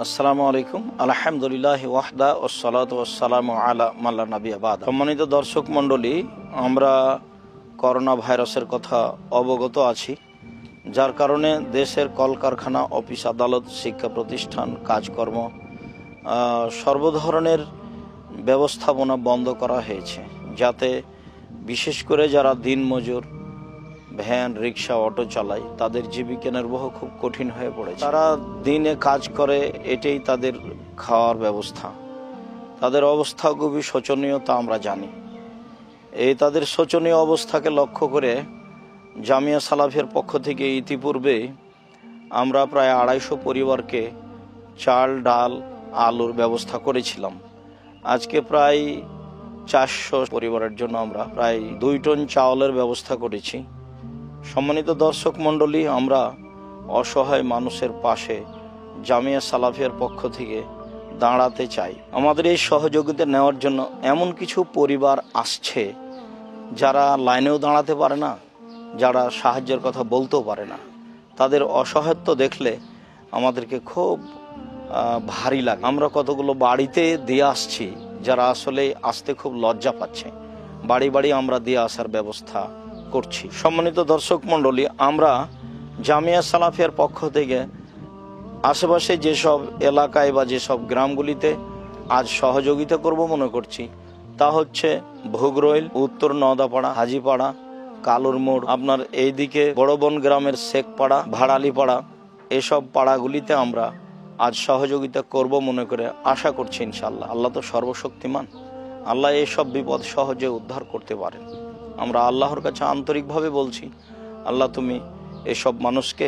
আসসালামু আলাইকুম। আলহামদুলিল্লাহ ওয়াহদা ওয়াসসালাতু ওয়াসসালামু আলা মান লা নাবিয়্যা বা'দা। সম্মানিত দর্শক মণ্ডলী, আমরা করোনা ভাইরাসের কথা অবগত আছি, যার কারণে দেশের কলকারখানা, অফিস আদালত, শিক্ষা প্রতিষ্ঠান, কাজকর্ম সর্বধরনের ব্যবস্থাপনা বন্ধ করা হয়েছে, যাতে বিশেষ করে যারা দিনমজুর, ভ্যান, রিক্সা, অটো চালায়, তাদের জীবিকা নির্বাহ খুব কঠিন হয়ে পড়েছে। তারা দিনে কাজ করে, এটাই তাদের খাওয়ার ব্যবস্থা। তাদের অবস্থা খুবই শোচনীয়, তা আমরা জানি। এই তাদের শোচনীয় অবস্থাকে লক্ষ্য করে জামিয়া সালাফিয়ার পক্ষ থেকে ইতিপূর্বে আমরা প্রায় 250 পরিবারকে চাল, ডাল, আলুর ব্যবস্থা করেছিলাম। আজকে প্রায় 400 পরিবারের জন্য আমরা প্রায় 2 টন চাউলের ব্যবস্থা করেছি। সম্মানিত দর্শক মণ্ডলী, আমরা অসহায় মানুষের পাশে জামিয়া সালাফিয়ার পক্ষ থেকে দাঁড়াতে চাই। আমাদের এই সহযোগিতা নেওয়ার জন্য এমন কিছু পরিবার আসছে যারা লাইনেও দাঁড়াতে পারে না, যারা সাহায্যের কথা বলতেও পারে না। তাদের অসহায়ত্ব দেখলে আমাদেরকে খুব ভারী লাগে। আমরা কতগুলো বাড়িতে দিয়ে আসছি, যারা আসলে আসতে খুব লজ্জা পাচ্ছে। বাড়ি বাড়ি আমরা দিয়ে আসার ব্যবস্থা করছি। সম্মানিত দর্শক মণ্ডলী, আমরা জামিয়া সালাফিয়ার পক্ষ থেকে আশেপাশে যেসব এলাকায় বা যেসব গ্রামগুলিতে আজ সহযোগিতা করব মনে করছি, তা হচ্ছে ভোগরইল, উত্তর নওদাপাড়া, হাজিপাড়া, কালুর মোড়, আপনার এইদিকে বড়বন গ্রামের শেখপাড়া, ভাড়ালিপাড়া, এসব পাড়াগুলিতে আমরা আজ সহযোগিতা করব মনে করে আশা করছি ইনশাআল্লাহ। আল্লাহ তো সর্বশক্তিমান, আল্লাহ এইসব বিপদ সহজে উদ্ধার করতে পারেন। আমরা আল্লাহর কাছে আন্তরিকভাবে বলছি, আল্লাহ তুমি এসব মানুষকে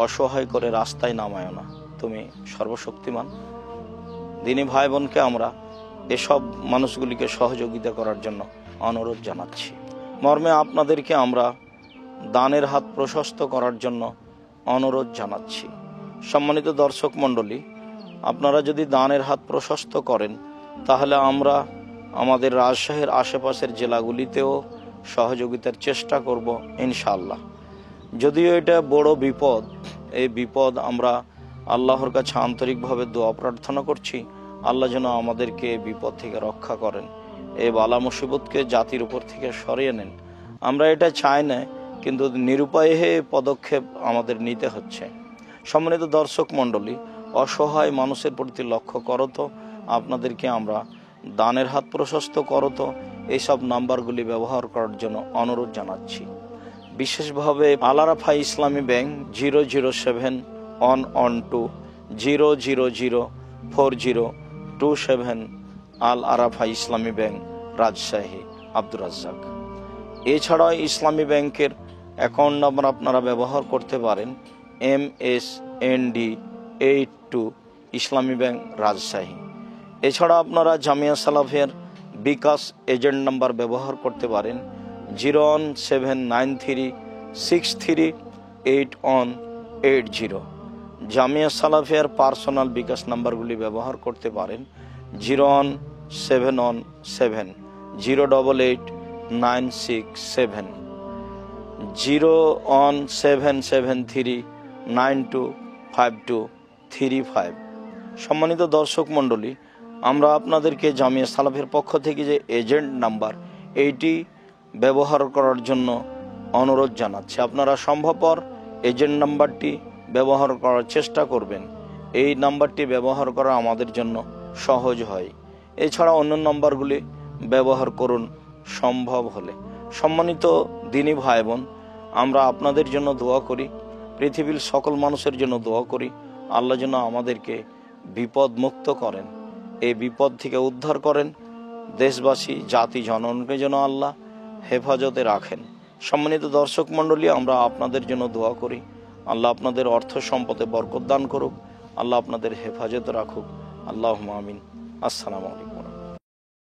অসহায় করে রাস্তায় নামায় না, তুমি সর্বশক্তিমান। দিনী ভাই বোনকে আমরা এসব মানুষগুলিকে সহযোগিতা করার জন্য অনুরোধ জানাচ্ছি। মর্মে আপনাদেরকে আমরা দানের হাত প্রশস্ত করার জন্য অনুরোধ জানাচ্ছি। সম্মানিত দর্শক মণ্ডলী, আপনারা যদি দানের হাত প্রশস্ত করেন, তাহলে আমরা আমাদের রাজশাহীর আশেপাশের জেলাগুলিতেও সহযোগিতার চেষ্টা করব ইনশাআল্লাহ। যদিও এটা বড় বিপদ, এই বিপদ আমরা আল্লাহর কাছে আন্তরিকভাবে দোয়া প্রার্থনা করছি, আল্লাহ যেন আমাদেরকে বিপদ থেকে রক্ষা করেন, এই বালা মুসিবতকে জাতির উপর থেকে সরিয়ে নেন। আমরা এটা চাই না, কিন্তু নিরুপায় হয়ে পদক্ষেপ আমাদের নিতে হচ্ছে। সম্মানিত দর্শক মণ্ডলী, অসহায় মানুষের প্রতি লক্ষ্য করো তো, আপনাদেরকে আমরা দানের হাত প্রশস্ত করো তো এইসব নাম্বারগুলি ব্যবহার করার জন্য অনুরোধ জানাচ্ছি। বিশেষভাবে আল আরাফা ইসলামী ব্যাংক 0071120004027 আল আরাফা ইসলামী ব্যাংক, রাজশাহী, আব্দুর রাজ্জাক। এছাড়াও ইসলামী ব্যাংকের অ্যাকাউন্ট নাম্বার আপনারা ব্যবহার করতে পারেন MSND82 ইসলামী ব্যাংক, রাজশাহী। এছাড়া আপনারা জামিয়া সালাফিয়ার বিকাশ এজেন্ট নাম্বার ব্যবহার করতে পারেন 01793638180। জামিয়া সালাফিয়ার পার্সোনাল বিকাশ নাম্বারগুলি ব্যবহার করতে পারেন 01710888967, 01773925235। সম্মানিত দর্শক মণ্ডলী, আমরা আপনাদেরকে জামিয়া সালাফিয়ার পক্ষ থেকে যে এজেন্ট নাম্বার, এইটি ব্যবহার করার জন্য অনুরোধ জানাচ্ছি। আপনারা সম্ভবপর এজেন্ট নাম্বারটি ব্যবহার করার চেষ্টা করবেন। এই নাম্বারটি ব্যবহার করা আমাদের জন্য সহজ হয়। এছাড়া অন্য নাম্বারগুলি ব্যবহার করুন সম্ভব হলে। সম্মানিত দিনী ভাই বোন, আমরা আপনাদের জন্য দোয়া করি, পৃথিবীর সকল মানুষের জন্য দোয়া করি, আল্লাহ যেন আমাদেরকে বিপদ মুক্ত করেন, এই বিপদ থেকে উদ্ধার করেন। দেশবাসী, জাতি, জনগণকে যেন আল্লাহ হেফাজতে রাখেন। সম্মানিত দর্শক মণ্ডলী, আমরা আপনাদের জন্য দোয়া করি, আল্লাহ আপনাদের অর্থ সম্পদে বরকত দান করুক, আল্লাহ আপনাদের হেফাজতে রাখুক। আল্লাহুম্মা আমিন। আসসালামু আলাইকুম।